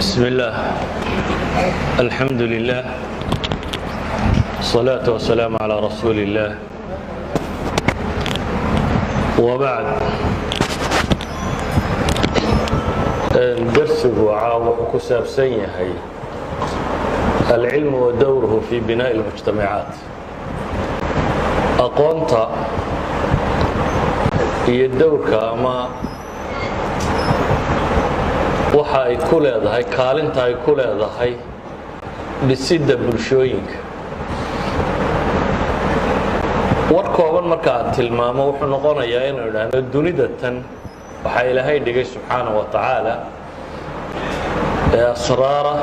بسم الله الحمد لله الصلاة والسلام على رسول الله وبعد درسه وحكو سابسين هي العلم ودوره في بناء المجتمعات أقونتا هي الدور كما waxa ay ku leedahay kaalinta ay ku leedahay dhisidda bulshooyinka warkooban marka aan tilmaamo wuxuu noqonayaa inuu idhaahdo dunida tan waxa Ilaahay dhigay subxaanahu wa ta'ala asraara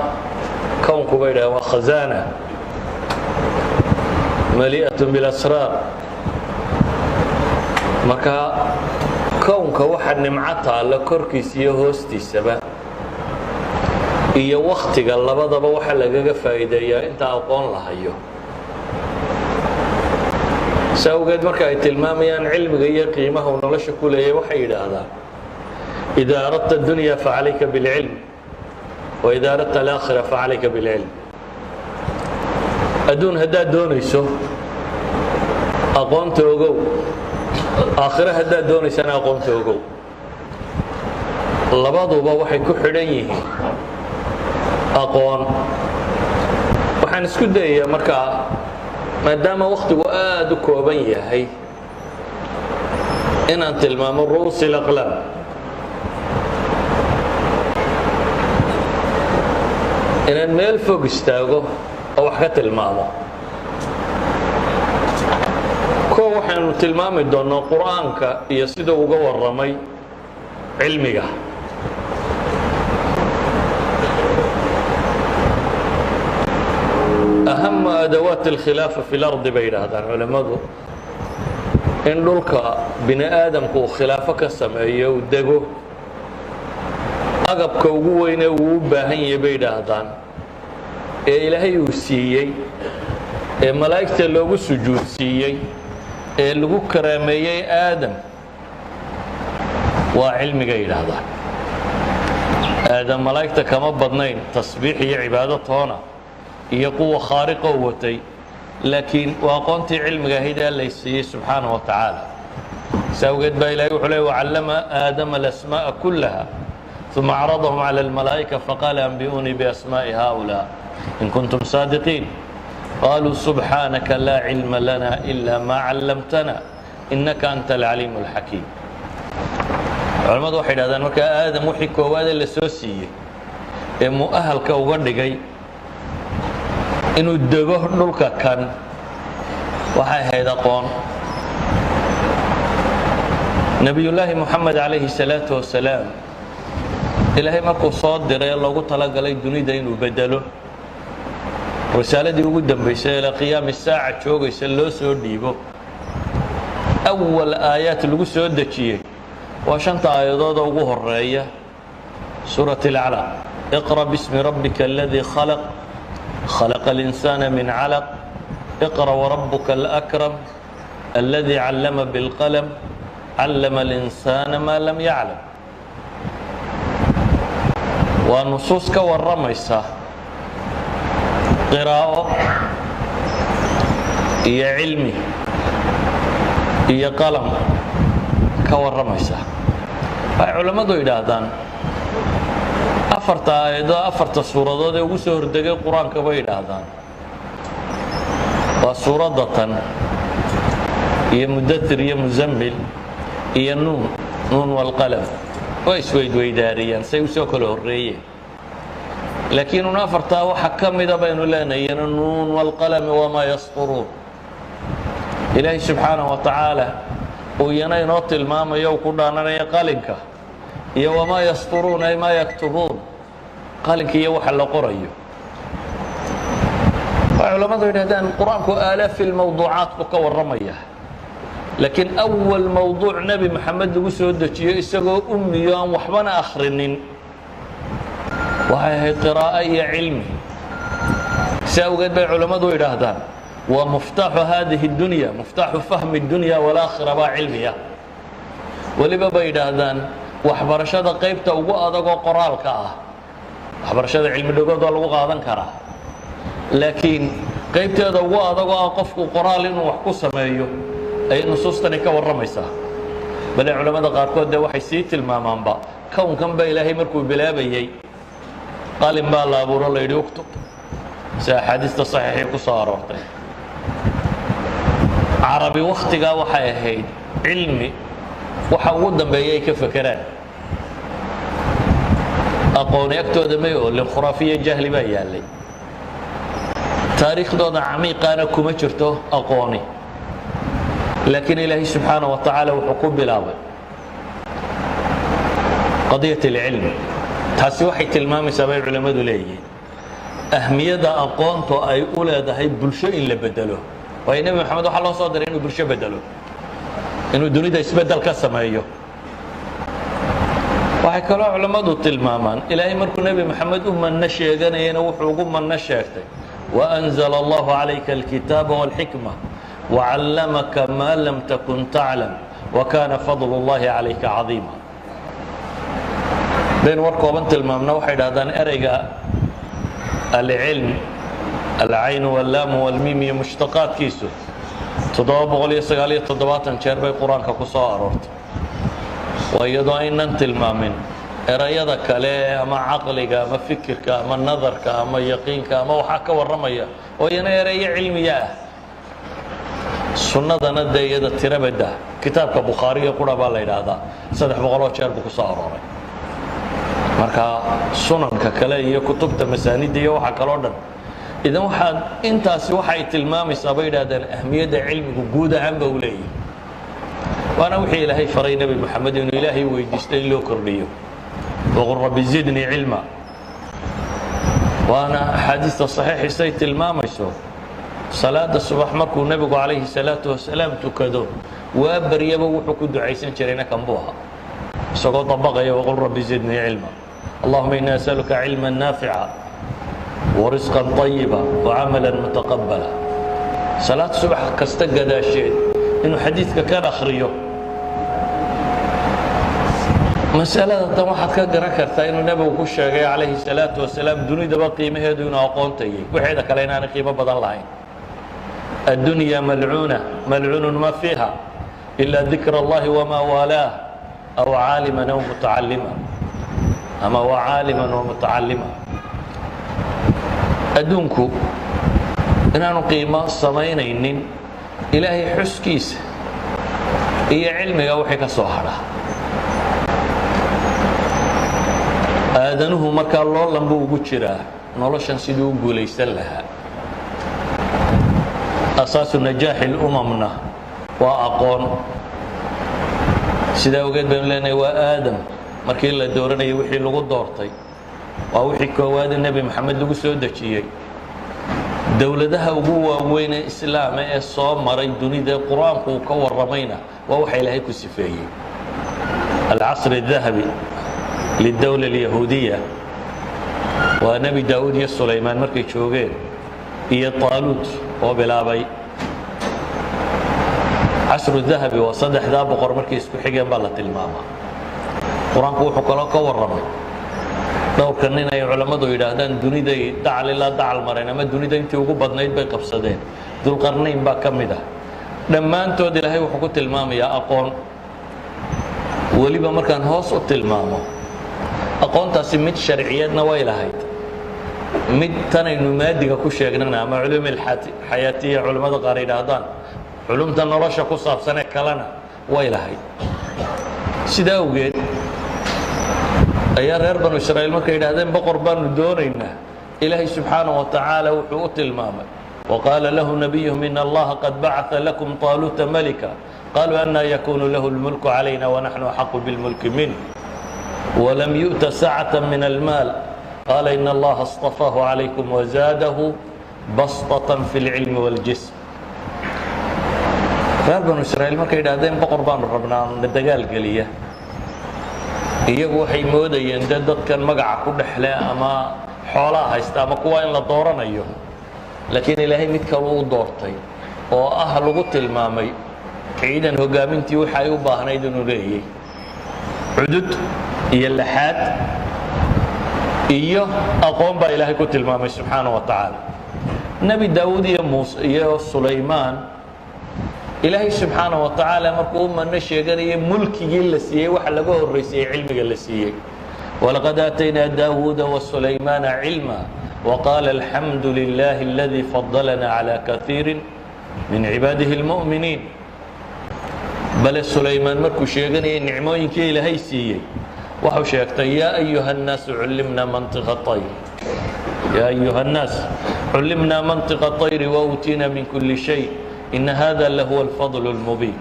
kownku bay dhahay waa khazana mali'atun bil asrar marka kownka waxa nimcata alla korkiisa iyo hoostiisaba iyo waqtiga labadaba waxa lagaga faa'iideeyaa inta aqoon la hayo sawgeed marka ay tilmaamayaan cilmiga iyo qiimaha uu nolosha ku leeyahay waxay yiraahdaan idha aradta ad-dunya fa'alayka bil ilm wa idha aradta al-akhirah fa'alayka bil ilm adduun haddaad doonayso aqoonta ogow aakhira haddaad doonaysana aqoonta ogow labaduba waxay ku xidhan yihiin aqoon waxaan isku dayayaa markaa maadaama waqtigu aad u kooban yahay inaan tilmaamo ru'uus al-aqlaam inaan meel fog istaago oo wax ka tilmaamo waxaanu tilmaami doonaa quraanka iyo sida uga waramay cilmiga أهم أدوات الخلافة في الأرض بين هذا العلماء إن دولك بني آدم كو خلافة كسمعيه ودقو أقب كوغوين وباهن يبين هذا إلهي وسيي ملائكة اللوغو سجود سيي ee lagu karaameeyay aadam waa cilmiga yiraahdaan aadam malaa'ikta kama badnayn tasbiix iyo cibaado toona iyo quwa khaariqa watay laakiin waa aqoontii cilmiga hayda la siiyay subhanahu wa ta'ala sawgeed baa ilaahay wuxuu leeyahay wa'allama aadama al-asmaa'a kullaha thumma 'aradahum 'ala al-malaa'ika faqala anbi'uni bi asmaa'i haula in kuntum saadiqin قالوا سبحانك لا علم لنا إلا ما علمتنا إنك أنت العليم الحكيم علماء واحد هذا مركا آدم وحي كواد الأساسية مؤهل كوغن دقي إنه الدقه نلقى كان وحي هيدا قون نبي الله محمد عليه الصلاة والسلام إلهي مركو صادر يا الله قلت لك علي الدنيا دينه بدله رسالتي ugu dambeysay ila qiyaam saaca joogaysa loo soo dhiibo awwal aayat lagu soo dajiyay waa shanta aayadood ugu horeeya suurat al-alaq iqra bismi rabbika alladhi khalaq khalaqa al-insana min 'alaq iqra wa rabbuka al-akram alladhi 'allama bil qalam 'allama al-insana ma lam ya'lam wa nusus ka waramaysa قراءة هي علمي هي قلم كورميسا علماء يدادان أفرت السورة ذا وسهر دقيق القرآن كبا يدادان والسورة ذاتن هي مدثر هي مزمل هي نون والقلم ويسويد ويداريا سيوسوك الهرية لكن نافرتا وحكم إذا بين لنا النون والقلم وما يسطرون إلهي سبحانه وتعالى وينا ينوط الماما يو كنا يقالنك يو وما يسطرون أي ما يكتبون قالنك يو حل قرية فعلماء هذا القرآن آلاف الموضوعات بكور رمية لكن أول موضوع نبي محمد وسودة يسقوا أمي يوم وحبنا آخرين وهي قراءة علمي سأوجد العلماء يراهدان ومفتاح هذه الدنيا مفتاح فهم الدنيا والآخرة علمية ولبا بيراهدان waxbarashada qaybta ugu adag oo qoraalka ah waxbarashada cilmi dhigood waa lagu qaadan karaa laakiin qaybteeda ugu adag oo qofku qoraal inuu wax ku sameeyo ay nusuustani ka warramaysaa bale culimada qaarkood waxay sii tilmaamaanba kownkan baa ilaahay markuu bilaabayay qalin baa la abuuro la yidhi uktub si axaadiista saxiixii ku soo aroortay carabi wakhtigaa waxay ahayd cilmi waxa ugu dambeeya ay ka fekeraan aqooni agtooda may oolin khuraafiya jahli baa yaallay taariikhdooda camiiqaana kuma jirto aqooni laakiin ilaahay subxaanaه wa tacaala wuxuu ku bilaabay qadiyat اlcilm taasi waxay tilmaamaysaa bay culimmadu leeyihiin ahmiyadda aqoonto ay u leedahay bulsho in la bedelo waayo nebi moxamed waxaa loo soo diray inuu bulsho bedelo inuu dunida isbeddel ka sameeyo waxay kaloo culimmadu tilmaamaan ilaahay markuu nebi moxamed u manno sheeganayana wuxuu ugu manno sheegtay waأnzla allahu calayka alkitaaba wاlxikma wacallamaka maa lam takun taclam wakana fadl اllahi calayka cadiima bayn war kooban tilmaamna waxay dhahdaan ereyga alcilm alcayn wallaamu walmiim iyo mushtaqaadkiisu 797 jeer bay qur-aanka ku soo aroortay waa iyadoo aynan tilmaamin erayada kale ama caqliga ama fikirka ama nadarka ama yaqiinka ama waxaa ka warramaya oo iyana erayo cilmiya ah sunnadana dee iyada tirabada kitaabka bukhaariga qura baa la yidhaahdaa 300 jeer buu ku soo arooray marka sunanka kale iyo kutubta masaanida iyo waxa kaloo dhan idan waxaad intaasi waxay tilmaamaysaa bay yidhahdeen ahmiyadda cilmigu guud ahaan ba u leeyahay waana wixii ilaahay faray nebi moxamed inuu ilaahay weydiistay in loo kordhiyo waqul rabbi zidnii cilma waana axaadiista saxiixiisay tilmaamayso salaada subax markuu nebigu calayhi salaatu wasalaam tukado waa baryaba wuxuu ku ducaysan jirayna kan buu ahaa isagoo dabaqaya waqul rabbi zidnii cilma allahuma inii asaluka cilman naafica warisqan طayiba wacamalan mutaqabala salaad subax kasta gadaasheed inuu xadiidka kan akhriyo masalada tan waxaad ka garan kartaa inuu nebigu ku sheegay calayhi salaatu wasalaam dunidaba qiimaheedu inuu aqoontayay waxeeda kale inaanay qiimo badan lahayn addunya malcuuna malcuunun ma fiiha ila dikra allahi wamaa waalaah aw caaliman aw mutacalima ama waa caaliman wa mutacalima adduunku inaanu qiimo samaynaynin ilaahay xuskiisa iyo cilmiga wixii ka soo hadha aadanuhu markaa loolan buu ugu jiraa noloshan siduu u guulaysan lahaa asaasu najaaxi lumamna waa aqoon sidaa ogeed baynu leenahay waa aadam markii la dooranayay wixii lagu doortay waa wixii koowaada nebi moxamed lagu soo dejiyey dowladaha ugu waaweyn ee islaama ee soo maray dunida qur-aanku uu ka warramayna waa waxa ilaahay ku sifeeyey alcasr الdahabi lidowla اlyahuudiya waa nebi daa'uud iyo sulaymaan markay joogeen iyo taaluut oo bilaabay casru dahabi waa 3 boqor markay isku xigeen baa la tilmaamaa qur-aanku wuxuu kaloo ka warramay dhowrka nin ay culammadu yidhaahdaan duniday dacal ilaa dacal mareen ama dunida intii ugu badnayd bay qabsadeen dulqarnayn baa ka mid ah dhammaantood ilaahay wuxuu ku tilmaamayaa aqoon weliba markaan hoos u tilmaamo aqoontaasi mid sharciyeedna way lahayd mid tanaynu maadiga ku sheegnana ama culum alxayaatiya culimmada qaar yidhaahdaan culumta nolosha ku saabsanee kalena way lahayd sidaa awgeed ayaa reer banu israa'iil markay yidhaahdeen boqor baanu doonaynaa ilaahay subxaanaه wa tacaala wuxuu u tilmaamay waqaala lahu nabiyuhum in allaha qad bacثa lakum طaaluuta malika qaluu anaa yakunu lahu اlmulku calayna wanaxnu axaqu biاlmulki minh walam yu'ta sacata min almaal qaala in allaha اصطafaahu calaykum wazaadahu basطaة fi اlcilmi wاljism reer banu israa'iil markay yidhaahdeen boqor baanu rabnaa na dagaal geliya iyagu waxay moodayeen dee dadkan magaca ku dhexle ama xoolaha haysta ama kuwa in la dooranayo laakiin ilaahay mid kaluu u doortay oo ah lagu tilmaamay ciidan hogaamintii waxa ay u baahnayd inuu leeyay cudud iyo laxaad iyo aqoon baa ilaahay ku tilmaamay subxaanaه wa tacaala. nebi daawuud iyo muuse iyo sulaymaan ilaahay subxaanaه wa tacaala markuu u manno sheeganayay mulkigii la siiyey waxa laga horraysayey cilmiga la siiyey. walaqad aataynaa daawuuda wasulaymaana cilma waqaala alxamdu lilaahi aladii fadalana calى kaiiri min cibaadihi اlmu'miniin. bale sulaymaan markuu sheeganayay nicmooyinkii ilaahay siiyey waxau sheegtay yaa ayuha الnaasu cullimnaa mantiqa طayr yaa ayuha الnaas cullimnaa mantiqa طayri wauutiina min kuli shay ina hada lahuwa alfadl اlmubiin.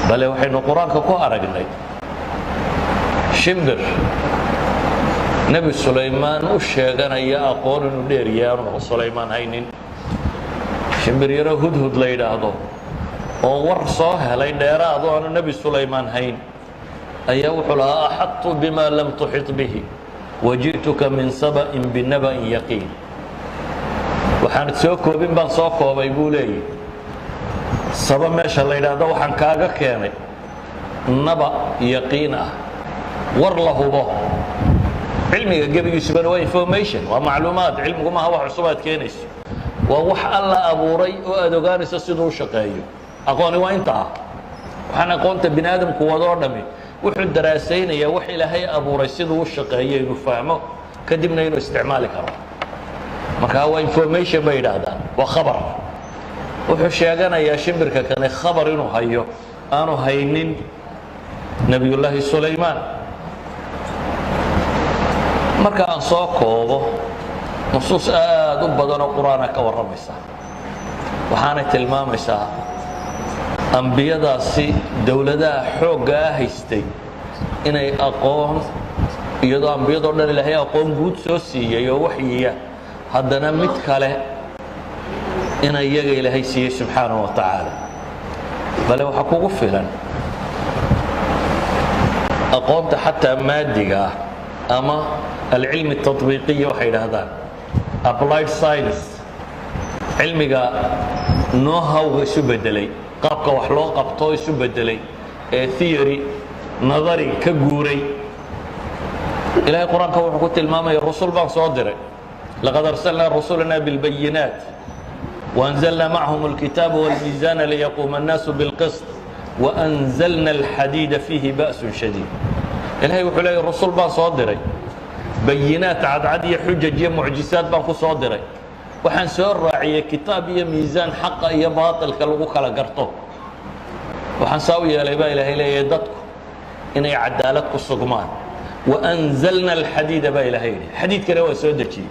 bale waxaynu qur-aanka ku aragnay shimbir nebi sulaymaan u sheeganaya aqoon inuu dheeryahay aanu sulaymaan haynin. shimbir yaro hudhud la yidhaahdo oo war soo helay dheeraado aanu nebi sulaymaan hayn ayaa wuxuu lahaa axadtu bima lam tuxit bihi waji'tuka min saba'in binaba'in yaqiin. waxaan soo koobin baan soo koobay buu leeyahy. saba meesha la yidhaahdo waxaan kaaga keenay naba yaqiin ah, war la hubo. cilmiga gebigiisubana waa information, waa macluumaad. cilmigu maaha wax cusub aad keenayso, waa wax alla abuuray oo aad ogaanayso siduu u shaqeeyo. aqooni waa intaa. waxaan aqoonta bini aadamku wadoo dhammi wuxuu daraasaynayaa wax ilaahay abuuray siduu u shaqeeyo inuu fahmo, kadibna inuu isticmaali karo. markaa waa information bay yidhaahdaan, waa khabar. wuxuu sheeganayaa shimbirka kane khabar inuu hayo aanu haynin nebiyullaahi sulaymaan. marka aan soo koobo nusuus aad u badan oo qur-aana ka warramaysa, waxaanay tilmaamaysaa ambiyadaasi dowladaha xooggaa haystay inay aqoon, iyadoo ambiyadoo dhan ilaahay aqoon guud soo siiyey oo waxyiya, haddana mid kale ina iyaga ilaahay siiyey subxaanaه wa tacaala. bale waxaa kugu filan aqoonta xataa maadiga ah ama alcilmi الtaطbiiqiya waxay yidhaahdaan applied science, cilmiga know-howga isu bedelay, qaabka wax loo qabto isu bedelay, ee theory nadari ka guuray. ilaahay qur-aanka wuxuu ku tilmaamaya rusul baan soo diray. laqad arsalnaa rusulana biاlbayinaat وأنزلنا معهم الكتاب والميزان ليقوم الناس بالقسط وأنزلنا الحديد فيه بأس شديد. إلهي wuxuu leeyahay rusul baan soo diray, bayinaat cadcad iyo xujaj iyo mucjisaad baan ku soo diray. waxaan soo raaciyey kitaab iyo miisaan xaqa iyo baatilka lagu kala garto. waxaan saa u yeelay baa ilaahay leeyahay dadku inay cadaalad ku sugmaan. وأنزلنا الحديد baa ilaahay yidhi, xadiidkana waa soo dejiyey.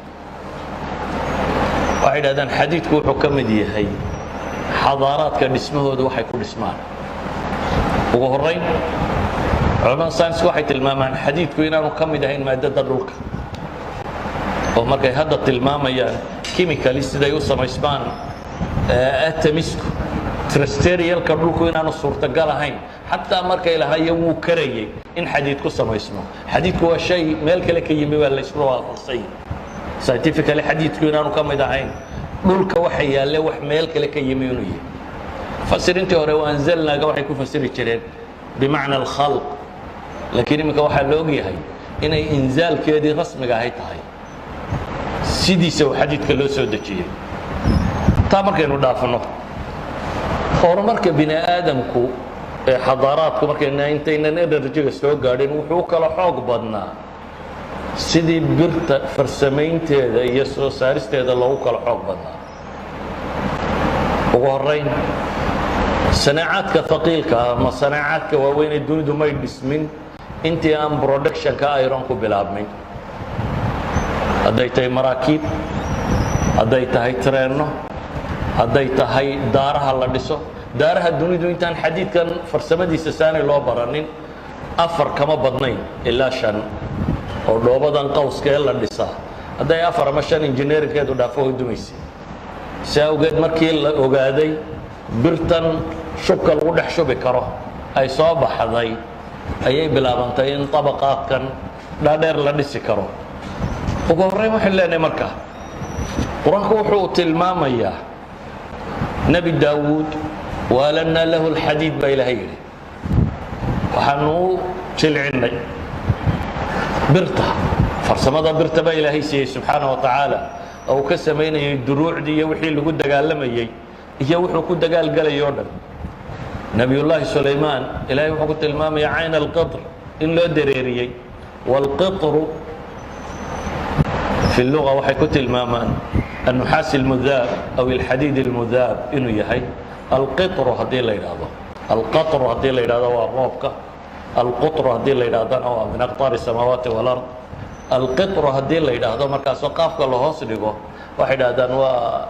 waxay yidhahdaan xadiidku wuxuu ka mid yahay xadaaraadka dhismahooda waxay ku dhismaan. ugu horrayn culamada saynisku waxay tilmaamaan xadiidku inaanu ka mid ahayn maadada dhulka, oo markay hadda tilmaamayaan chemically siday u samaysmaan atomisku terrestrialka dhulku inaanu suurtagal ahayn. xataa markay lahaayeen wuu karayay in xadiid ku samaysmo. xadiidku waa shay meel kale ka yimi baa la isku waafaqsay. scientifically xadiidku inaanu ka mid ahayn dhulka waxa yaalle wax meel kale ka yimi inuu yahay. fasirintii hore waa anzalnaaga waxay ku fasiri jireen bimacna alkhalq, laakiin iminka waxaa la og yahay inay inzaalkeedii rasmiga ahay tahay, sidiisa uu xadiidka loo soo dejiyey. taa markaynu dhaafno horumarka bini aadamku ee xadaaraadku intaynan enerjiga soo gaadhin wuxuu kala xoog badnaa sidii birta farsamaynteeda iyo soo saaristeeda loogu kala xoog badnaa. ugu horrayn sanaacaadka haqiilka ama sanaacaadka waaweynee dunidu may dhismin intii aan productionka iron ku bilaabmin. hadday tahay maraakiib, hadday tahay treenno, hadday tahay daaraha la dhiso. daaraha dunidu intaan xadiidkan farsamadiisa saanay loo baranin 4 kama badnayn ilaa 5 oo dhoobadan qawska ee la dhisaa hadday 4 ama 5 injineerinkeedu dhaafo way dumaysay. si awgeed markii la ogaaday birtan shubka lagu dhex shubi karo ay soo baxday ayay bilaabantay in tabaqaadkan dhaadheer la dhisi karo. ugu horreyn waxaan leenahay marka qur-aanku wuxuu tilmaamayaa nebi daawuud waalanaa lahu alxadiid baa ilaahay yidhi, waxaanu u jilcinnay birta farsamada birtaba ilaahay siiyey subxaanahu wa tacaala oo uu ka samaynayay duruucdii iyo wixii lagu dagaalamayey iyo wuxuu ku dagaalgalayay oo dhan nebiyullaahi sulaymaan ilaahay wuxuu ku tilmaamaya cayn alqitr in loo dareeriyey waalqitru fi lluga waxay ku tilmaamaan annuxaasi almudaab aw alxadiid almudaab inuu yahay alqitru haddii la yidhaahdo alqatru haddii la yidhahdo waa roobka alqutru haddii la yidhahdana waa min aqtaari samaawaati walard alqitru haddii la yidhaahdo markaasoo qaafka la hoos dhigo waxay dhahdaan waa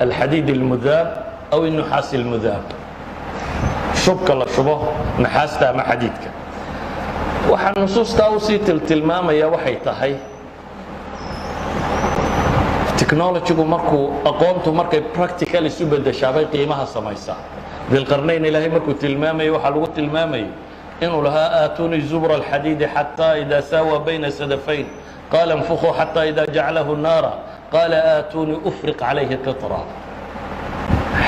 alxadiid almudaab aw annuxaasi almudaab shubka la shubo naxaasta ama xadiidka waxaa nusuustaa usii tilmaamaya waxay tahay technologygu markuu aqoontu markay practical isu bedeshaabay qiimaha samaysaa dilqarnayn ilaahay markuu tilmaamayay waxaa lagu tilmaamayay inuu lahaa aatuunii zubra alxadiidi xataa idaa saawaa bayna sadafayn qaala انfukuu xataa idaa jaclahu naara qaala aatuunii ufriq calayhi qitra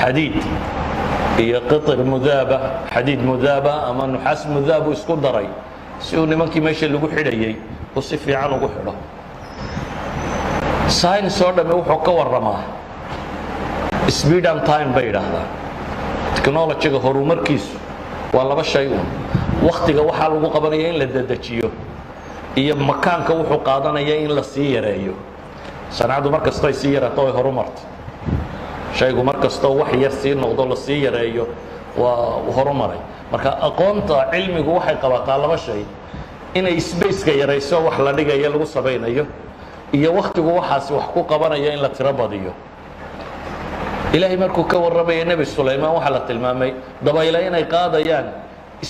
xadiid iyo qitr mudaaba xadiid mudaaba ama nuxaas mudaabu isku daray si uu nimankii meesha lagu xidhayay uu si fiican ugu xidho science oo dhamme wuxuu ka warramaa speed and time bay yidhaahdaan technologyga horumarkiisu waa laba shay uun wakhtiga waxaa lagu qabanaya in la dedejiyo iyo makaanka wuxuu qaadanaya in la sii yareeyo sanacadu mar kastoo ay sii yaraato ay horumarto shaygu mar kastoo wax yar sii noqdo la sii yareeyo waa horumaray marka aqoonta cilmigu waxay qabataa laba shay inay spaceka yarayso wax la dhigayo lagu samaynayo iyo wakhtigu waxaasi wax ku qabanaya in la tiro badiyo ilaahay markuu ka warramaya nebi sulaymaan waxaa la tilmaamay dabayla inay qaadayaan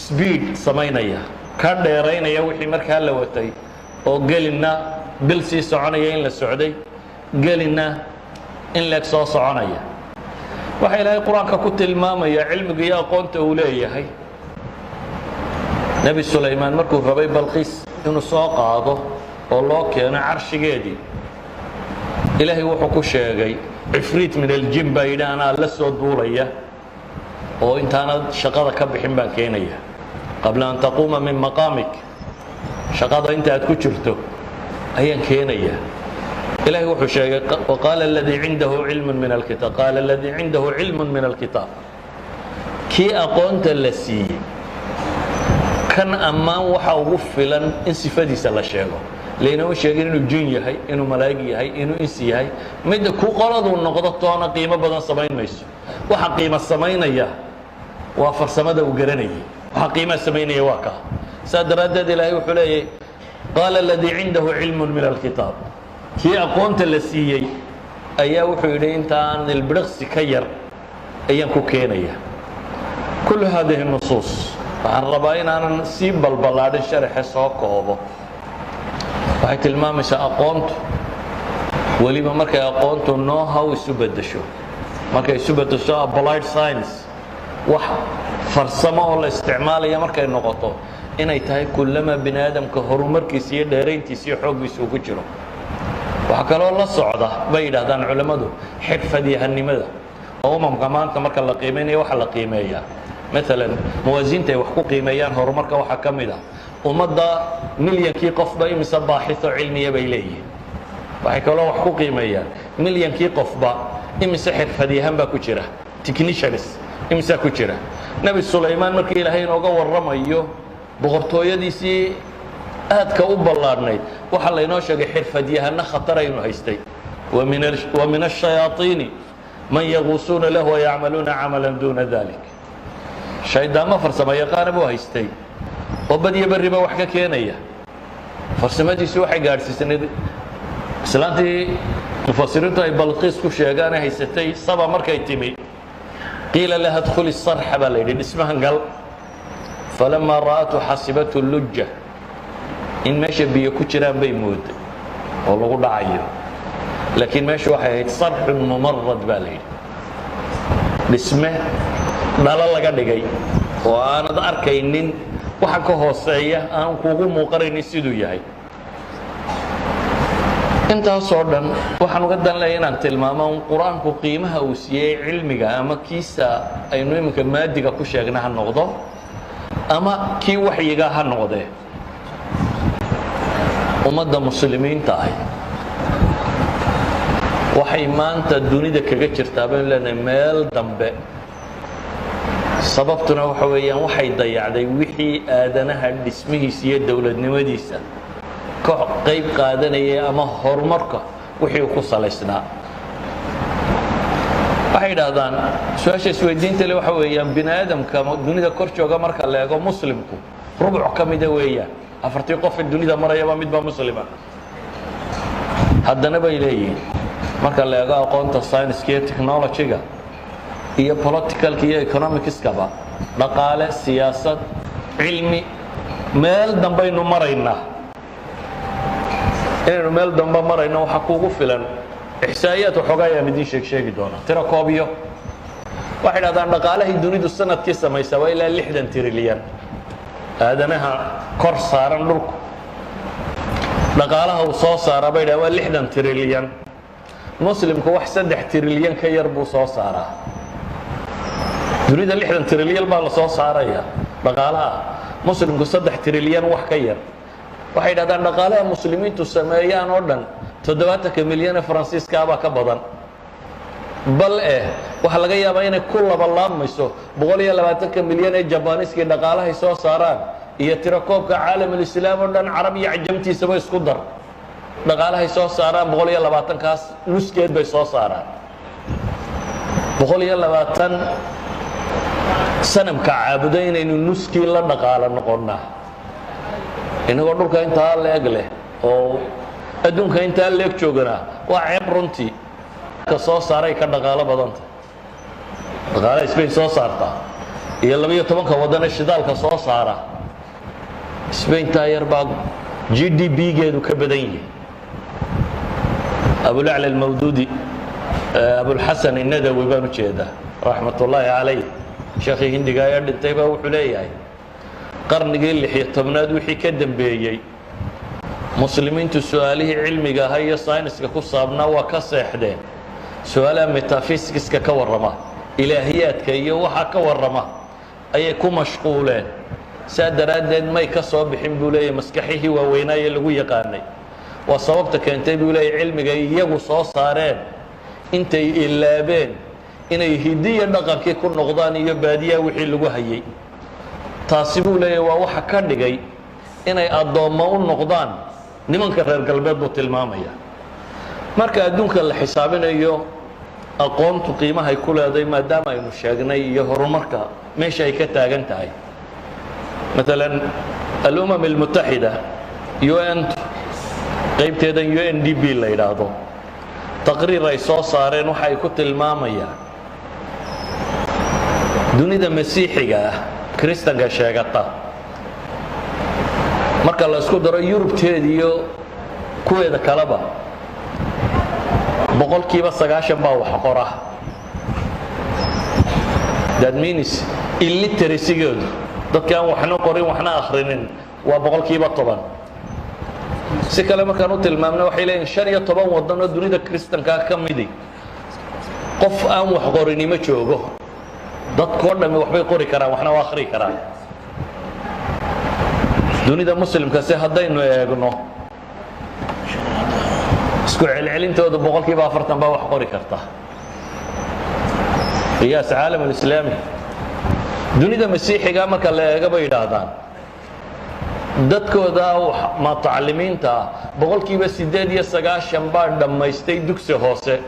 speed samaynaya ka dheeraynaya wixii markaa la watay oo gelinna bil sii soconaya in la socday gelinna in leeg soo soconaya waxaa ilaahay qur-aanka ku tilmaamaya cilmiga iyo aqoonta uu leeyahay nebi sulaymaan markuu rabay balqiis inuu soo qaado oo loo keeno carshigeedii ilaahay wuxuu ku sheegay cifriit min aljin baa yidhi anaa la soo duulaya oo intaanad shaqada ka bixin baan keenaya qabla an taquuma min maqaamik shaqada inta aad ku jirto ayaan keenaya ilaahay wuxuu sheegay waqaala aladii cindahu cilmun min alkitaab qaala aladii cindahu cilmun min alkitaab kii aqoonta la siiyey kan ammaan waxa ugu filan in sifadiisa la sheego laynama sheegin inuu jin yahay inuu malaa'ig yahay inuu insi yahay midda ku qoladuu noqdo toona qiimo badan samayn mayso waxa qiimo samaynaya waa farsamada uu garanayay waxa qiimaha samaynaya waa kaa saa daraaddeed ilaahay wuxuu leeyahay qaala aladii cindahu cilmun min alkitaab kii aqoonta la siiyey ayaa wuxuu yidhi intaan ilbiriqsi ka yar ayaan ku keenaya kullu haadihi nusuus waxaan rabaa inaanan sii balballaadhin sharaxe soo koobo waxay tilmaamaysaa aqoontu weliba markay aqoontu know-how isu beddesho markay isu beddesho applied science wax farsamo oo la isticmaalaya markay noqoto inay tahay kullama bini aadamka horumarkiisa iyo dheerayntiisa iyo xooggiisa uu ku jiro waxaa kaloo la socda bay yidhaahdaan culammadu xirfadyahanimada oo umamka maanta marka la qiimaynayo waxa la qiimeeyaa maalan muwaasiinta ay wax ku qiimeeyaan horumarka waxaa ka mid ah ummadda milyankii qofba imise baaxito cilmiya bay leeyihiin waxay kaloo wax ku qiimeeyaan milyankii qofba imise xirfadyahan baa ku jira technicians imisaa ku jira nebi sulaymaan markii ilaahay inooga warramayo boqortooyadiisii aadka u ballaadhnayd waxaa laynoo sheegay xirfadyahano khatara inuu haystay wa min ashayaaiini man yaguusuuna lahu wayacmaluuna camalan duuna dalik shaydaamo farsamo yaqaana buu haystay oo badiyo berriba wax ka keenaya farsamadiisu waxay gaadhsiisanayd islaantii mufasiriintu ay balqiis ku sheegaan ay haysatay saba markay timi qiila laha dkhuli sarxa baa la yidhi dhismahan gal falamaa ra'atu xasibatu lujja in meesha biyo ku jiraan bay mooday oo lagu dhacayo laakiin meesha waxay ahayd sarxun mumarad baa la yidhi dhisme dhalo laga dhigay oo aanad arkaynin waxa ka hooseeya aan kuugu muuqanaynin siduu yahay intaasoo dhan waxaan uga dan leeya inaan tilmaamo un qur-aanku qiimaha uu siiyey cilmiga ama kiisa aynu iminka maadiga ku sheegna ha noqdo ama kii waxyiga ha noqdee ummadda muslimiinta ah waxay maanta dunida kaga jirtaa baan leenahay meel dambe sababtuna waxa weeyaan waxay dayacday wixii aadanaha dhismihiisa iyo dowladnimadiisa ka qayb qaadanayay ama horumarka wixii ku salaysnaa waxay yidhaahdaan su-aasha isweydiinta le waxa weeyaan bini aadamka dunida kor jooga marka la eego muslimku rubuc ka mida weeyaan afartii qof ee dunida marayaba midbaa muslima haddana bay leeyihiin marka la eego aqoonta sayniska iyo technology-ga iyo politicalka iyo economicskaba dhaqaale siyaasad cilmi meel dambaynu maraynaa inaynu meel dambe marayno waxa kuugu filan إحصائيات وحقايا مدين شيء دونا ترى كوبيو واحد هذا نقاله الدنيا السنة كيسة ما يسوي إلا 6 تريليون هذا نها كورس صار نلوك نقاله وصوص صار بيدا 6 تريليون مسلم كو 1 تريليون كي يربو صوص صار تريد 6 تريليون ما صوص صار يا نقالها مسلم كو 1 تريليون وحكير واحد هذا نقاله مسلمين تسميان أردن 7 مليون فرنسيسكا baa ka badan bal waxa laga yaabaa inay ku labalaamayso 120 milyan ee Jabaaniiska dhaqaalaha soo saaraan iyo tiro koobka caalamul islaam oo dhan Carabiya ajamtiisa way isku dar dhaqaalaha soo saaraan 120 kaas nuskeed bay soo saaraan 120 sanamka caabuday inaynu nuskii la dhaqaala noqonnaa inagoo dhulka intaa la eg leh oo adduunka inta leeg joogana waa ceeb runtii ka soo saaray ka dhaqaalo badanta dhaqaalaha Spain soo saarta iyo 12 waddan shidaalka soo saara Spain taayar baa GDP-geedu ka badan yahay Abu La'la al-Mawdudi Abu al-Hasan an-Nadawi baan u jeedaa rahmatullahi alayhi sheekhi hindiga ayaa dhintay baa wuxuu leeyahay qarnigii 16aad wixii ka dambeeyay muslimiintu su'aalihii cilmiga ah iyo sayniska ku saabnaa waa ka seexdeen su'aalaha metaphysics-ka ka warrama ilaahiyaadka iyo waxa ka warrama ayay ku mashquuleen saadaradeed may ka soo bixin buu leeyahay maskaxihii waaweynaaye lagu yaqaanay waa sababta keentay buu leeyahay cilmiga iyagu soo saareen intay ilaabeen inay hidiyo dhaqankii ku noqdaan iyo baadiyaha wixii lagu hayay taasi buu leeyahay waa waxa ka dhigay inay addoommo u noqdaan nimanka reer galbeed buu tilmaamaya marka adduunka la xisaabinayo aqoontu qiimaha ay ku leedahay maadaama aynu sheegnay iyo horumarka meesha ay ka taagan tahay مثلا الأمم المتحدة UN qaybteedan UNDP la yiraahdo taqriir ay soo saareen waxa ay ku tilmaamayaan dunida masiixiga ah kristanka sheegata marka la isku daro Yurubteed iyo kuweeda kaleba boqolkiiba 90 baa wax qora that means illiteracy-goodu dadka aan waxna qorin waxna akhrinin waa boqolkiiba 10 si kale markaan u tilmaamno waxay leeyihiin 15 waddan oo dunida kristanka ka midi qof aan wax qorin ma joogo dadkoo dhan waxbay qori karaan waxna waa akhri karaan dunida muslimka si haddaynu eegno isku celcelintooda boqolkiiba 40 baa wax qori karta qiyaas caalam islaami dunida masiixiga marka la eego bay yiraahdaan dadkooda mutacallimiinta boqolkiiba 98 baa dhamaystay dugsi hoose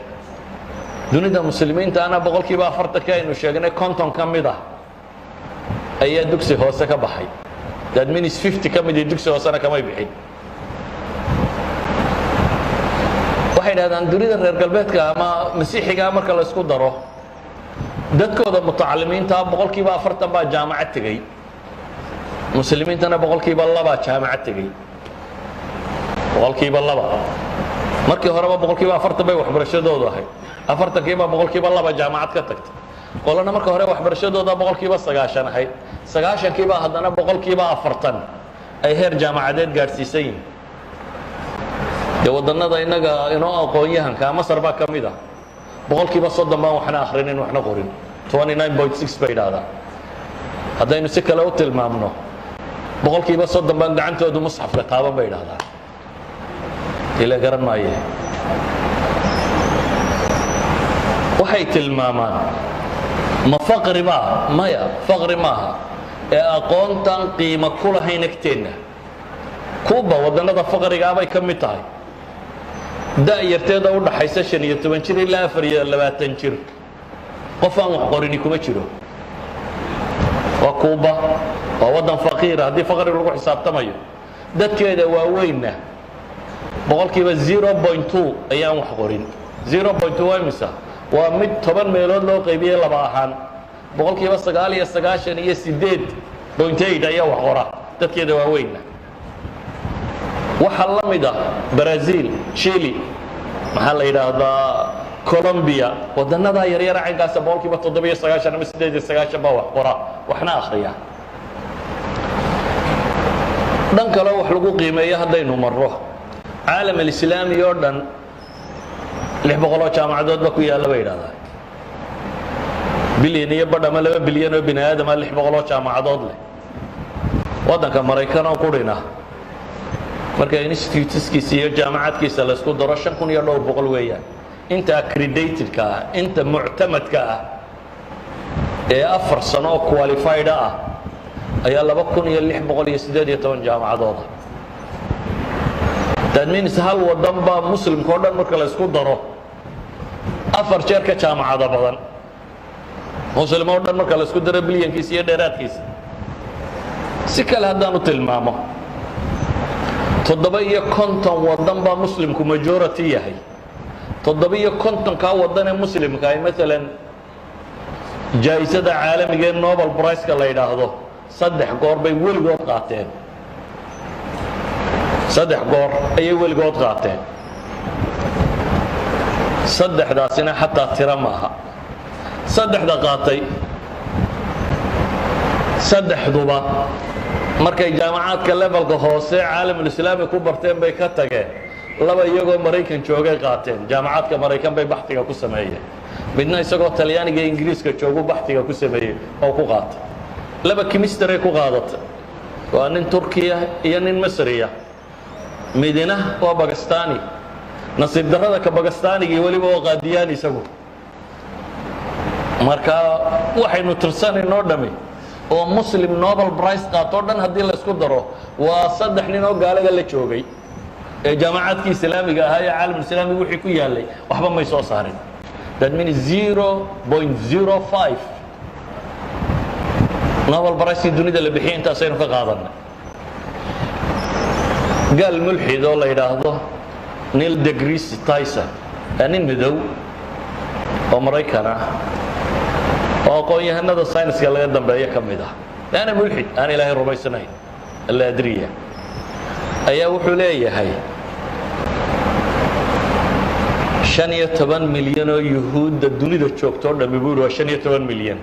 dunida muslimiinta ana boqolkiiba 40 ka aynu sheegnay konton ka mid ah ayaa dugsi hoose ka baxay that means 50 ka mid ah dugsi hoosena kama bixin waxay yiraahdaan dunida reer galbeedka ama masiixiga marka la isku daro dadkooda mutacallimiinta boqolkiiba 40 baa jaamacad tagay muslimiintana boqolkiiba 2 jaamacad tagay boqolkiiba 2 markii horeba boqolkiiba 40 bay waxbarashadoodu ahayd 40kiiba boqolkiiba 2 jaamacad ka tagtay qolana marka hore waxbarashadooda boqolkiiba 90 ahayd 90kiiba haddana boqolkiiba 40 ay heer jaamacadeed gaarsiisay wadannada inaga inoo aqoon-yahanka Masar baa ka mid ah boqolkiiba 30 baan waxna akhrinin waxna qorin 29.6 bay yiraahdaan haddaynu si kale u tilmaamno boqolkiiba 30 baan gacantoodu musxafka taaban bay yiraahdaan ila garan maaye waxay tilmaamaan ma faqri baa maya faqri maaha ee aqoontan qiimo ku lahayn agteenna kuuba wadannada faqrigaa bay ka mid tahay da'yarteeda u dhaxaysa 15 jir ilaa 24 jir qof aan wax qorini kuma jiro waa kuuba waa waddan faqiira haddii faqri lagu xisaabtamayo dadkeeda waaweynna boqolkiiba 0.2 ayaan wax qorin 0.2 waa imisa waa mid 10 meelood loo qaybiyey laba ahaan boqolkiiba 98.8 ayaa wax qora dadkeeda waaweynna waxaa la mid ah Brazil, Chile, maxaa la yidhaahdaa Colombia, wadannada yaryar caynkaas boqolkiiba 97 ama 98 baa wax qora waxna akhriya dhan kale wax lagu qiimeeyo haddaynu marro caalam alislaami oo dhan 600 jaamacadood ba ku yaala bay yidhahdaan bilyan iyo badh ama 2 bilyan oo bini aadam 600 jaamacadood leh waddanka Maraykan oo qurina marka instituteskiisa iyo jaamacadkiisa la isku daro 5,000 iyo dhowr boqol weeyaan inta accredited-ka ah inta muctamadka ah ee 4 sano oo qualified ah ayaa 2,618 jaamacadood that means hal waddan baa muslimka oo dhan marka la isku daro 4 jeer ka jaamacado badan muslim oo dhan marka la isku daro bilyankiisa iyo dheeraadkiisa si kale haddaan u tilmaamo 57 waddan baa muslimku majority yahay 57 ka waddan ee muslimka ay maalan jaayisada caalamiga ee Nobel Prize-ka la yiraahdo 3 goor bay weligood qaateen 3 goor ayay weligood qaateen saddexdaasina xataa tira maaha saddexda qaatay saddexduba markay jaamacaadka levelka hoose caalamul islaami ku barteen bay ka tageen laba iyagoo Maraykan joogay qaateen jaamacaadka Maraykan bay baxtiga ku sameeyeen midna isagoo Talyaaniga iyo Ingiriiska joogo baxtiga ku sameeyay oo ku qaatay laba chemistry ku qaadatay waa nin Turkiya iyo nin Masriya midna waa Pakistani nasiib darrada ka Pakistaniga waliba oo qaadiyaan isagu marka waxaynu tirsanayno dhami oo muslim Nobel Prize qaato dhan haddii la isku daro waa 3 nin oo gaalada la joogay ee jaamacaadka islaamiga ah ee caalamul islaami wixii ku yaalay waxba may soo saarin that means 0.05 Nobel Prize dunida la bixiyay intaas aynu ka qaadanay gaal mulxid oo la yiraahdo Neil deGrasse Tyson nin midow oo Maraykan ah oo aqoon-yahanada sayniska laga dambeeyo ka mid ah ana mulxid aan ilaahay rumaysanayn alla adriya ayaa wuxuu leeyahay 15 milyan oo yuhuudda dunida joogto dhammi buu waa 15 milyan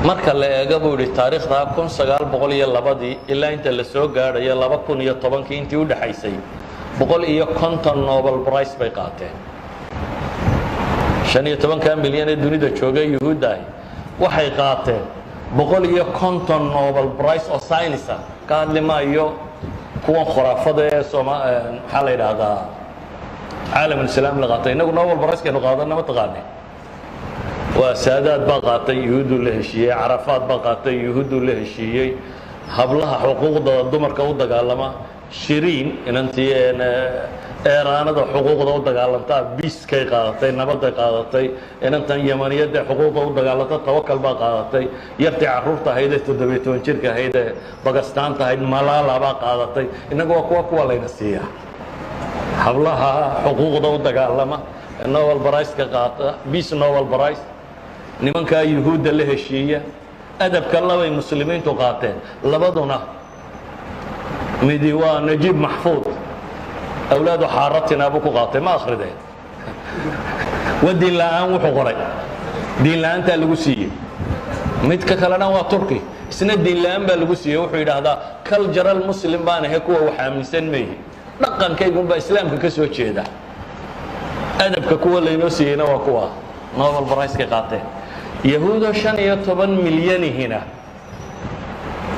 marka la eego buu yiri taariikhda 1902 ilaa inta la soo gaadhay 2010 intii u dhaxaysay 150 Nobel Prize bay qaateen 15 milyan ee dunida jooga yuhuudda waxay qaateen 150 Nobel Prize oo science ah ka hadli maayo kuwa khuraafada ee maxaa la yiraahdaa caalamul islaam la qaatay inagu Nobel Prize-ka qaadana ma taqaanay waa saadaad baa qaatay yuhuuddu la heshiiyey carafaad baa qaatay yuhuuddu la heshiiyey hablaha xuquuqda dumarka u dagaalama shiriin inantii eeraanada xuquuqda u dagaalanta biiskay qaadatay nabadda qaadatay inantan yamaniyada xuquuqda u dagaalanta tawakkal baa qaadatay yartii caruurta ahayd 17 jirka ahayd Pakistan tahay Malala baa qaadatay inagu waa kuwa layna siiya hablaha xuquuqda u dagaalama Nobel Prize-ka qaata Peace Nobel Prize nimanka yuhuudda la heshiiya adabka labay muslimiintu qaateen labaduna midi waa Najib Mahfoud awlaadu xaaratina buu ku qaatay ma akhriday wadin la'aan wuxuu qoray diin la'aanta lagu siiyay mid ka kalena waa Turki isna diin la'aan baa lagu siiyay wuxuu yiraahdaa cultural muslim baan ahay kuwa wax aaminsan meey dhaqankaygu baa islaamka ka soo jeeda adabka kuwa leeyno siiyayna waa kuwa Nobel Prize-ka qaateen yahuudo 15 milyan hina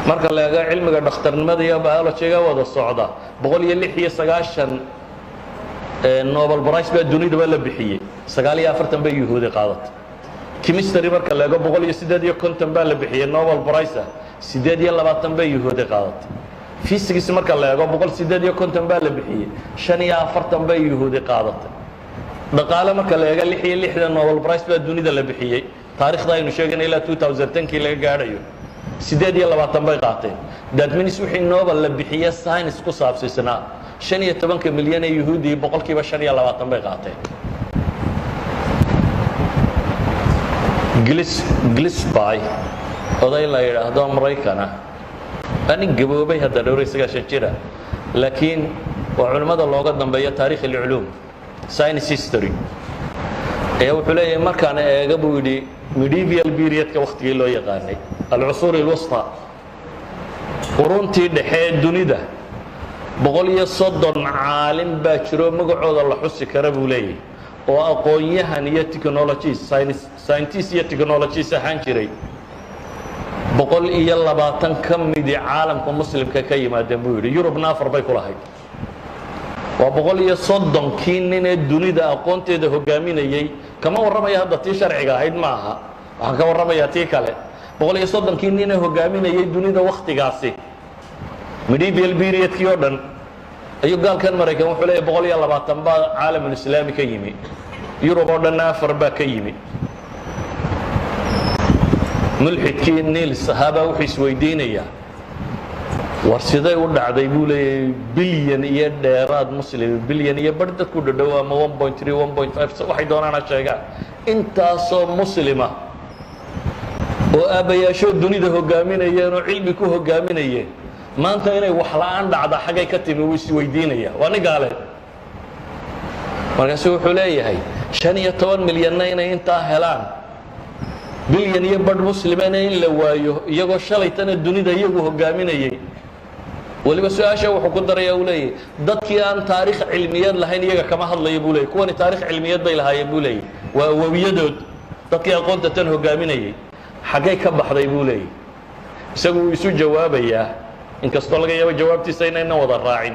marka la eego cilmiga dhakhtarnimada iyo biology-ga wada socda 169 Nobel Prize baa dunida la bixiyay 49 bay yuhuudi qaadatay chemistry marka la eego 158 baa la bixiyay Nobel Prize 28 bay yuhuudi qaadatay physics marka la eego 158 baa la bixiyay 45 bay yuhuudi qaadatay dhaqaale marka la eego 66 Nobel Prize baa dunida la bixiyay taariikhda aynu sheegnay ilaa 2010 laga gaadhayo 28 bay qaateen that means wixii Nobel la bixiyay science ku saabsanaa 15 milyan ee yuhuudi boqolkiiba 25 bay qaateen Gillespie oday la yiraahdo Mareykan ah anin gaboobay hadda dhowr isaga jira laakiin waa culimada looga dambeeyo taariikh ulum science history ee wuxuu leeyahay markaan eega buu yidhi medieval period ka waqtigii loo yaqaanay al-usur al-wusta quruntii dhexe dunida 130 caalim baa jiro magacooda la xusi kara buu leeyahay oo aqoonyahan iyo technology scientist iyo technologies ahaan jiray 120 ka mid ah caalamka muslimka ka yimaadeen buu yidhi Yurubna 4 bay ku lahayd waa 130 nin ee dunida aqoonteeda hogaaminayay kama waramaya hadda tii sharciga ahayd ma aha waxaan ka waramayaa tii kale 130 nin ee hogaaminayay dunida waqtigaasi medieval period kii oo dhan ayuu gaalkan Mareykan wuxuu leeyahay 120 baa caalamul islaami ka yimi Yurub oo dhan 4 baa ka yimi mulxidkii Niil Sahaba wuxuu isweydiinaya war sidee u dhacday buu leeyahay bilyan iyo dheeraad muslim bilyan iyo bar dadku dhadhow ama 1.3 1.5 waxay doonaan sheegaan intaasoo muslima oo aabayaasho dunida hogaaminayeen oo cilmi ku hogaaminayeen maanta inay wax la'aan dhacda xagay ka timi wuu isweydiinaya waa nigaale markaas wuxuu leeyahay 15 milyan inay inta helaan bilyan iyo bar muslimeena in la waayo iyagoo shalaytana dunida iyagu hogaaminayay waliba su'aasha wuxuu ku daraya uu leeyahay dadkii aan taariikh cilmiyeed lahayn iyaga kama hadlayo buu leeyahay kuwan taariikh cilmiyeed bay lahaayeen buu leeyahay waa wawiyadood dadkii aqoonta tan hogaaminayay xagay ka baxday buu leeyahay isagu isu jawaabaya in kastoo laga yaabo jawaabtiisa inayna wada raacin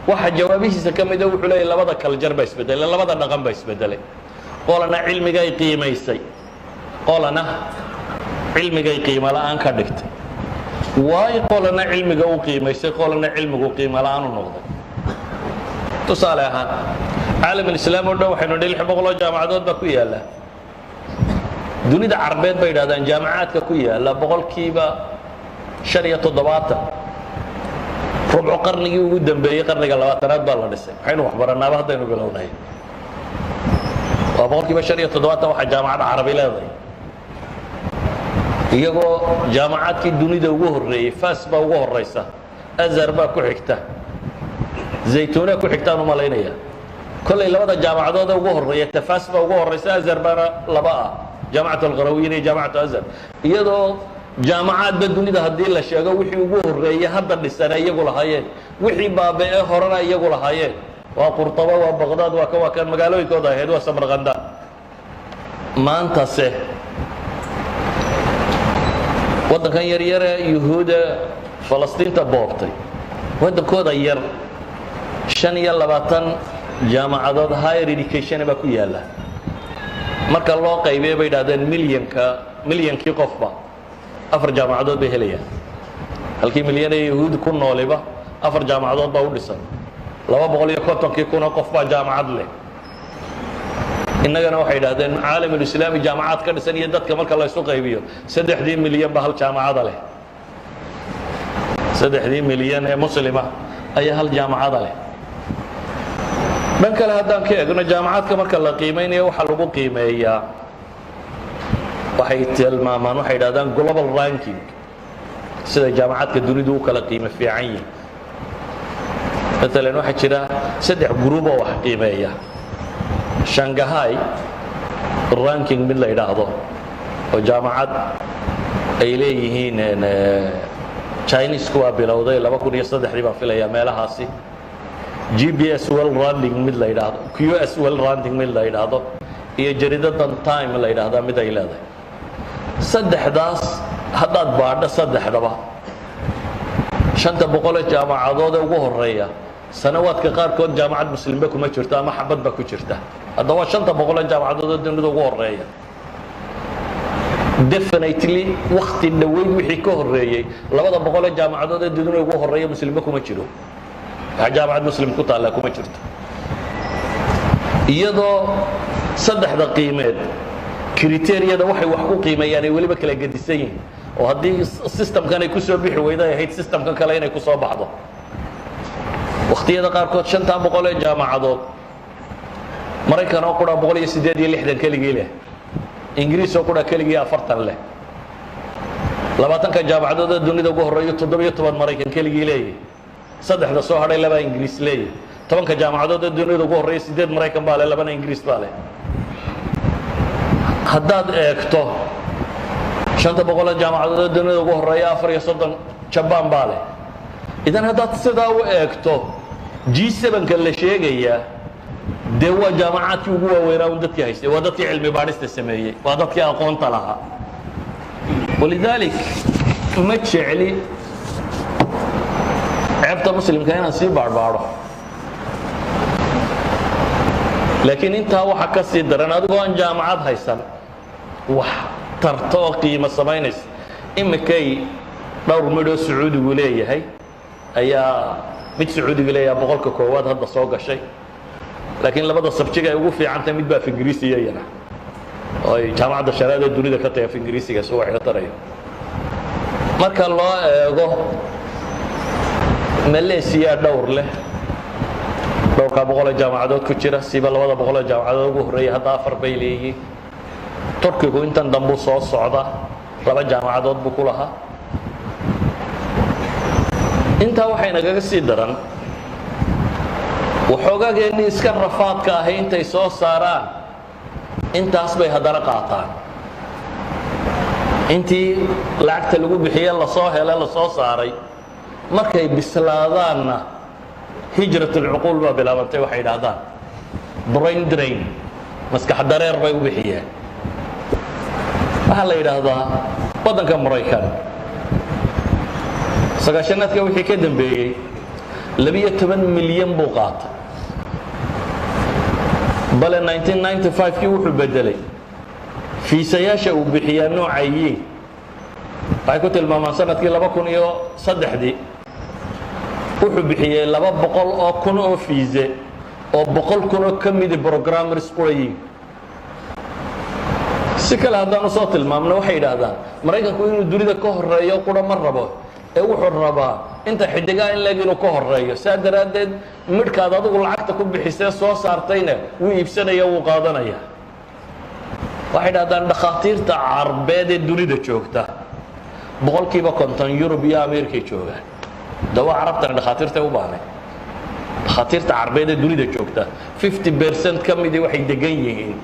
waxa jawaabihiisa kamid ah wuxuu leeyahay labada kala jar baa isbedelay labada dhaqan baa isbedelay qolana cilmiga ay qiimaysay qolana cilmiga ay qiimo la'aan ka dhigtay waay qolana cilmiga uu qiimaysay qolana cilmigu qiimo la'aan u noqday tusaale ahaan caalamul islaam oo dhan waxaynu dhil 600 jaamacadood baa ku yaala dunida carbeed bay yiraahdaan jaamacaadka ku yaala boqolkiiba 75 rubco qarnigii ugu dambeeyay qarniga 20aad baa la dhisay waxaynu wax baranaaba haddaynu bilownahay waa boqolkiiba 75 waxa jaamacad carabi leedahay iyagoo jaamacaadkii dunida ugu horeeyay Fas baa ugu horeysa Azhar baa ku xigta Zaytuna ku xigtaan u maleynaya kulay labada jaamacadood ugu horeeyay Fas baa ugu horeysa Azhar baa laba ah jaamacatu al-Qarawiyyin iyo jaamacatu Azhar iyadoo jaamacad dunida hadii la sheego wixii ugu horeeyay hadda dhisana iyagu lahaayeen wixii baabay horena iyagu lahaayeen waa Qurtuba waa Baghdad waa kan magaalooyinkooda ahayd waa Samarqand maanta se wadankan yar yar yuhuuda Falastiinta boobtay wadankooda yar 25 jaamacadood higher education baa ku yaala marka loo qaybay bay yiraahdeen milyankii qofba 4 jaamacadood bay helayaan halkii milyan ee yuhuud ku nooliba 4 jaamacadood baa u dhisan 250 kun qof baa jaamacad leh innagana waxay yiraahdeen caalamul islaami jaamacad ka dhisan iyo dadka marka la isku qaybiyo 3 milyan ba hal jaamacad leh 3 milyan ee muslima ayaa hal jaamacad leh dhanka haddaan ka eegno jaamacadka marka la qiimeynayo waxa lagu qiimeeyaa waxay tilmaamaan waxay yiraahdaan global ranking sida jaamacadka dunida u kala qiimo fiican yihiin مثلا واحد جرا سدح جروب أو حقيمية شنغهاي الرانكينج من اللي يراهضه وجامعات إليه هنا Chinese كوا بلاوده لما كون يصدق حريبا في الأيام هاسي GPS well running من اللي يراهضه QS well running من اللي يراهضه هي جريدة time اللي يراهضه متى يلاده صدق داس هذا بعد صدق دبا شنت بقول الجامعة هذا وجوه الريا sanawaadka qaarkood jaamacad muslimba kuma jirto ama xabad ba ku jirta haddaba 500 jaamacadood dunida ugu horeeya definitely waqti dhaweyd wixii ka horeeyay 200 jaamacadood dunida ugu horeeya muslimba kuma jiro jaamacad muslim ku taala kuma jirto iyadoo saddexda qiimeed kriteeriyada waxay wax ku qiimeeyaan ay waliba kala gedisan yihiin oo haddii systemkan ay ku soo bixi weyday ahayd systemkan kale inay ku soo baxdo waqtiyada qaarkood 500 jaamacadood maraykan oo qura 168 keligii leh ingiriis oo qura keligii 40 leh 20 jaamacadood dunida ugu horeeyo 17 maraykan keligii leeyahay saddexda soo hadhay laba ingiriis leeyahay 10 jaamacadood dunida ugu horeeyo 8 maraykan baa leh labana ingiriis baa leh haddaad eegto 500 jaamacadood dunida ugu horeeyo 34 Japan baa leh idan haddaad sidaa u eegto G7ka la sheegaya dee waa jaamacaadkii ugu waaweynaa un dadkii haystay waa dadkii cilmi baadhista sameeyey waa dadkii aqoonta lahaa walidalik ma jecli ceebta muslimka inaan sii baadhbaadho laakiin intaa waxa ka sii daran adigoo aan jaamacad haysan wax tarto oo qiimo samaynaysa imikay dhowr midhoo sacuudigu leeyahay ayaa mid sacuudiga leeyahay boqolka koowaad hadda soo gashay laakiin labada sabjiga ay ugu fiicantay mid baa af ingiriisiya iyana oo ay jaamacadda shariicada dunida ka tahay af ingiriisiga soo wax ka tarayo marka loo eego Malaysia dhowr leh dhowrka boqol jaamacadood ku jira siba 200 jaamacadood ugu horeeyay hadda 4 bay leeyihiin Turkigu intan dambu soo socda 2 jaamacadood buu ku lahaa inta waxay nagaga sii daran waxoogaageenii iska rafaadka ahay intay soo saaraan intaas bay haddana qaataan intii lacagta lagu bixiyay la soo helay la soo saaray markay bislaadaanna hijratul uquul baa bilaabantay waxay yiraahdaan brain drain maskax dareer bay u bixiyeen waxa la yiraahdaa wadanka Mareykan sagaashanaadka wixii ka dambeeyay 12 milyan buu qaatay bal 1995 kii wuxuu bedelay fiisayaasha uu bixiyaa noocayiin waxay ku tilmaamaan sanadkii 2003 wuxuu bixiyay 200 oo kun oo fiise oo 100 kun oo kamid programmers qoray si kale haddaan soo tilmaamno waxay yiraahdaan Mareykanku inuu dunida ka horeeyo qura ma rabo ee wuxuu rabaa inta xidiga in laga ka horeeyo saadaradeed midkaad adigu lacagta ku bixisay soo saartayna wuu iibsanaya wuu qaadanaya waxay yiraahdaan dhakhaatiirta carbeed ee dunida joogta boqolkiiba 50 Yurub iyo Ameerika jooga dawa carabta dhakhaatiirta u baahnay dhakhaatiirta carbeed ee dunida joogta 50% kamid waxay degan yihiin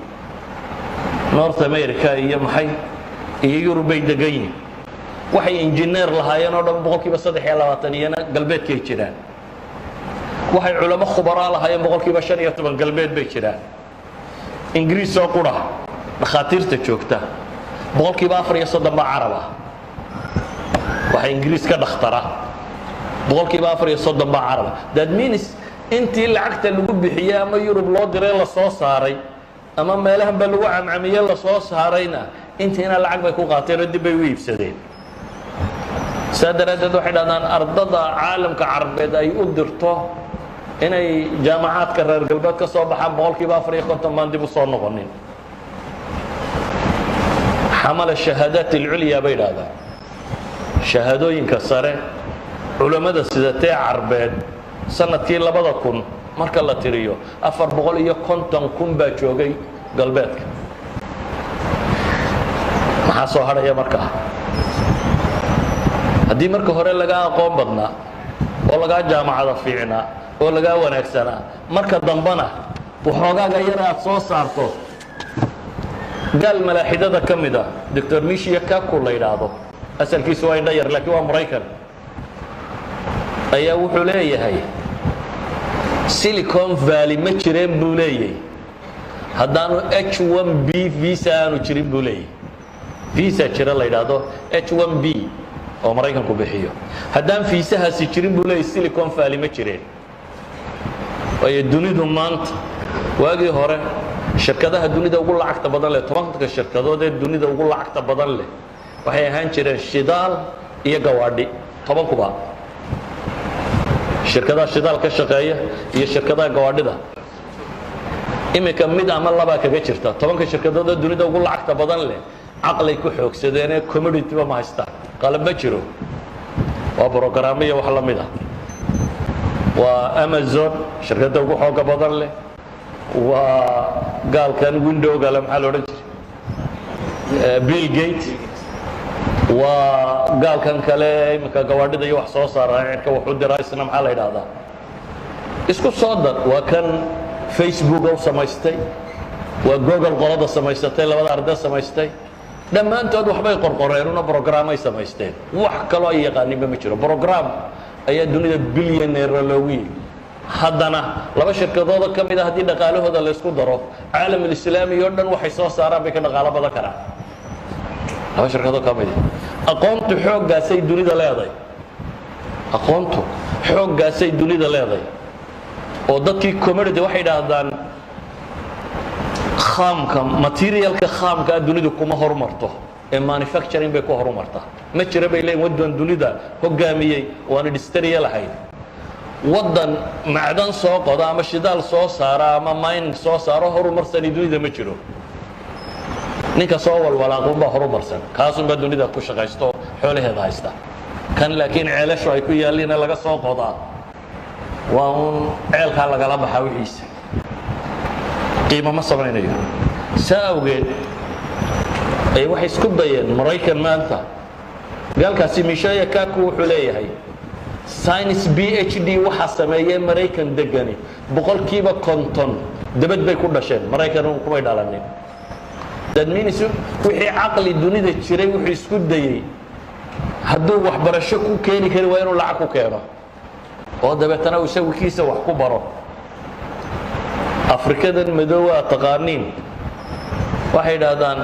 North America iyo maxay iyo Yurub bay degan yihiin waxay engineer lahaayeen oo dhan boqolkiiba 23 iyana galbeedkay jiraan waxay culamo khubara lahaayeen boqolkiiba 15 galbeed bay jiraan ingiriis oo qura dhakhaatiirta joogta boqolkiiba 34 baa carab ah waxa ingiriis ka dhakhtara boqolkiiba 34 baa carab that means intii lacagta lagu bixiyay ama Yurub loo diray la soo saaray ama meelahan ba lagu camcamiyay la soo saarayna intiina lacag bay ku qaateen dib bay u iibsadeen saadaradeed waxay dhahdaan ardada caalamka carbeed ay u dirto inay jaamacaadka reer galbeed ka soo baxaan boqolkiiba 450 baan dib u soo noqonin xamala shahaadaat al-ulya bay dhahdaan shahaadooyinka sare culimada sidatee carbeed sanadkii 2000 marka la tiriyo 450 baa joogay galbeedka maxaa soo haraya markaa haddii marka hore laga aqoon badnaa oo laga jaamacada fiicnaa oo laga wanaagsanaa marka dambana waxoogaga yar aad soo saarto gal malaaxidada kamida Dr. Mishia Kaku la yiraahdo asalkiisu waa indha yar laakiin waa Mareykan ayaa wuxuu leeyahay Silicon Valley ma jireen buu leeyahay haddaanu H1B visa aanu jirin buu leeyahay visa jira la yiraahdo H1B oo Mareykanku bixiyo haddaan fiisahaasi jirin buu leeyahay Silicon Valley ma jireen waayo dunidu maanta waagii hore shirkadaha dunida ugu lacagta badan leh 10 shirkadood ee dunida ugu lacagta badan leh waxay ahaan jireen shidaal iyo gawaadhi 10 kuba shirkadaha shidaal ka shaqeeya iyo shirkadaha gawaadhida imika mid ama laba kaga jirta 10 shirkadood ee dunida ugu lacagta badan leh aqlay ku xoogsadeen ee commodity ma haystaan qalab ma jiro waa barnaamijyo wax la mid ah waa Amazon shirkadda ugu xooga badan leh waa gaalkan window gala maxaa loo oran jiray Bill Gates waa gaalkan kale imika gawaadhida iyo wax soo saaray cirka wuxuu diraa isna maxaa la yiraahdaa isku soo dar waa kan Facebook oo samaystay waa Google qolada samaystay labada arday samaystay dhammaantood waxbay qorqoreen una program ay samaysteen wax kale oo yaqaaniba ma jiro program ayaa dunida billionaire loogu haddana laba shirkadood ka mid ah hadii dhaqaalahooda la isku daro caalamka islaamiga oo dhan waxay soo saaraan bay ka dhaqaalo badan karaan laba shirkadood ka mid ah aqoontu xooggaasay dunida leedahay aqoontu xooggaasay dunida leedahay oo dadkii commodity waxay yiraahdaan khamka materialka khamka dunida kuma horumarto ee manufacturing bay ku horumartaa ma jira bay leeyihiin wadan dunida hogaamiyay oo aan industrial ahayn wadan macdan soo qoda ama shidaal soo saara ama mining soo saaro horumarsan dunida ma jiro ninka soo walwalaaqo baa horumarsan kaasoo baa dunida ku shaqaysto xoolaheeda haysta kan laakiin ceelasho ay ku yaalina laga soo qodaa waa un ceelka laga la baxaa wixiisa qiimo ma samaynayo saawgeed ay waxay isku dayeen Mareykan maanta galkaasi Michelle Kaku wuxuu leeyahay science PhD waxa sameeyay Mareykan degani boqolkiiba 50 dabad bay ku dhasheen Mareykan uu kuma dhalanin dad miinisu wixii aqli dunida jiray wuxuu isku dayay hadduu wax barasho ku keeni kari waa inuu lacag ku keeno oo dabeetana uu isagiisa wax ku baro afrikadan madoowa taqaaniin waxay yiraahdaan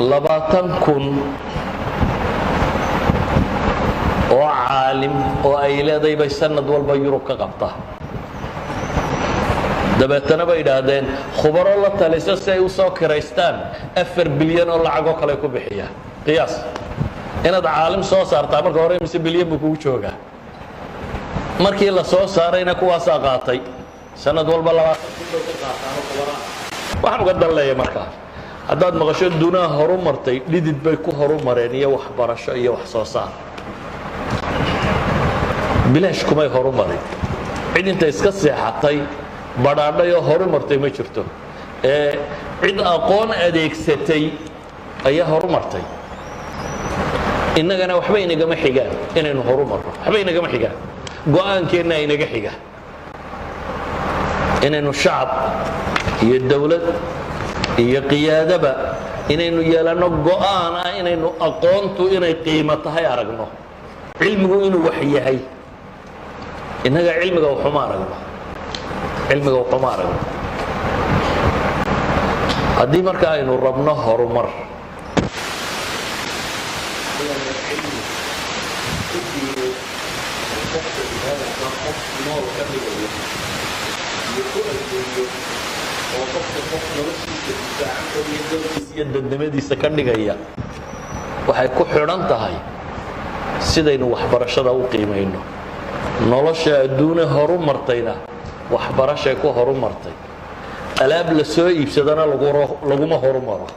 20,000 oo caalim oo ay leedahay bay sanad walba Yurub ka qabtaa dabeetana bay yiraahdeen khubaro la taliso si ay u soo kireystaan 4 bilyan oo lacag oo kale ku bixiya qiyaas inaad caalim soo saartaa marka hore mise bilyan buu kugu joogaa markii la soo saarayna kuwaas qaatay sanad walba 20 ka qaataan khubaro waxaan uga dalleeyay markaa haddaad maqasho dunaa horumartay dhidid bay ku horumareen iyo waxbarasho iyo wax soo saar bilaash kumay horumarin cid inta iska seexatay badhaadhay oo horumartay ma jirto cid aqoon adeegsatay ayaa horumartay innagana waxba inagama xigaan inaynu horumarno waxba inagama xigaan go'aankeena inaga xiga inaynu shacab iyo dawlad iyo qiyaadaba inaynu yeelano go'aan ah inaynu aqoontu inay qiimo tahay aragno cilmigu inuu wax yahay inaga cilmiga wuxuu ma aragno cilmiga wuxuu ma aragno haddii marka aynu rabno horumar dadnimadiisa ka dhigaya waxay ku xidhan tahay sidaynu waxbarashada u qiimayno nolosha adduunye horumartayna waxbarashay ku horumartay alaab la soo iibsadana laguma horumaro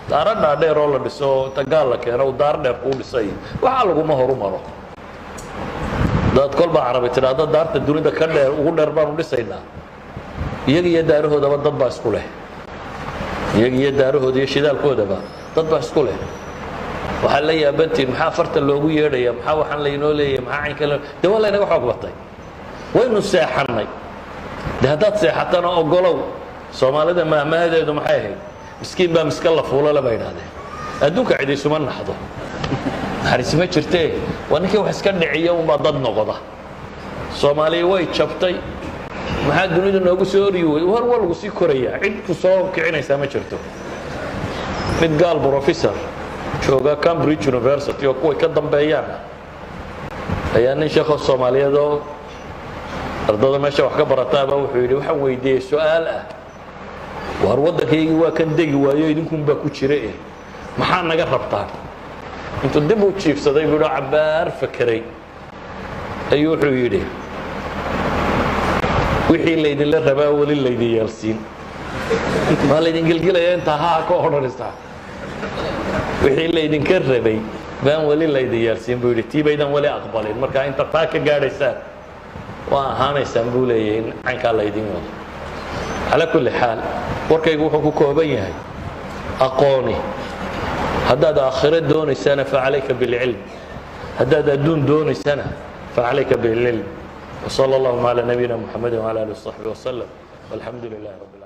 daara dhaadheer oo la dhiso tagaal la keeno daar dheer ku dhisay waxa laguma horumaro dad kolba carabi tiraada daarta dunida ka dheer ugu dheer baan u dhisaynaa iyaga iyo daarahoodaba dad baa isku leh iyaga iyo daarahooda iyo shidaalkoodaba dad baa isku leh waxaa la yaabantiin maxaa farta loogu yeedhaya maxaa waxaan laynoo leeyahay maxaa caynka de waa laynaga xoog batay waynu seexannay de haddaad seexatana ogolow soomaalida maahmaahadeedu maxay ahayd miskiin baa miska la fuulala bay idhahdeen adduunka cid isuma naxdo naxariis ma jirtee waa ninkii wax iska dhiciya unbaa dad noqda soomaaliya way jabtay maxaa dunida noogu soo oryi wey war waa lagu sii korayaa cid ku soo kicinaysaa ma jirto mid gaal professor jooga Cambridge University oo kuwa ka dambeeyaan ayaa nin sheekho Soomaaliyeed oo ardada meesha wax ka barataaba wuxuu yidhi waxaan weydiiyey su-aal ah waar waddankaygii waa kan degi waayo idinkunbaa ku jira maxaa naga rabtaan intuu dib u jiifsaday buu yidhi cabbaar fakeray ayuu wuxuu yidhi wixii laydinla rabaa weli laydin yeelsiin maa laydin gelgelaya intaa haa ka odhanaysaa wixii laydinka rabay baan weli laydin yeelsiin buu yidhi tii baydan weli aqbalin marka inta taa ka gaadhaysaan waa ahaanaysaan buu leeyahay in caynkaa laydin wado calaa kulli xaal warkaygu wuxuu ku kooban yahay aqooni haddaad aakhiro doonaysana facalayka bilcilm haddaad adduun doonaysana facalayka bilcilm وصلى الله على نبينا محمد وعلى اله وصحبه وسلم والحمد لله رب العالمين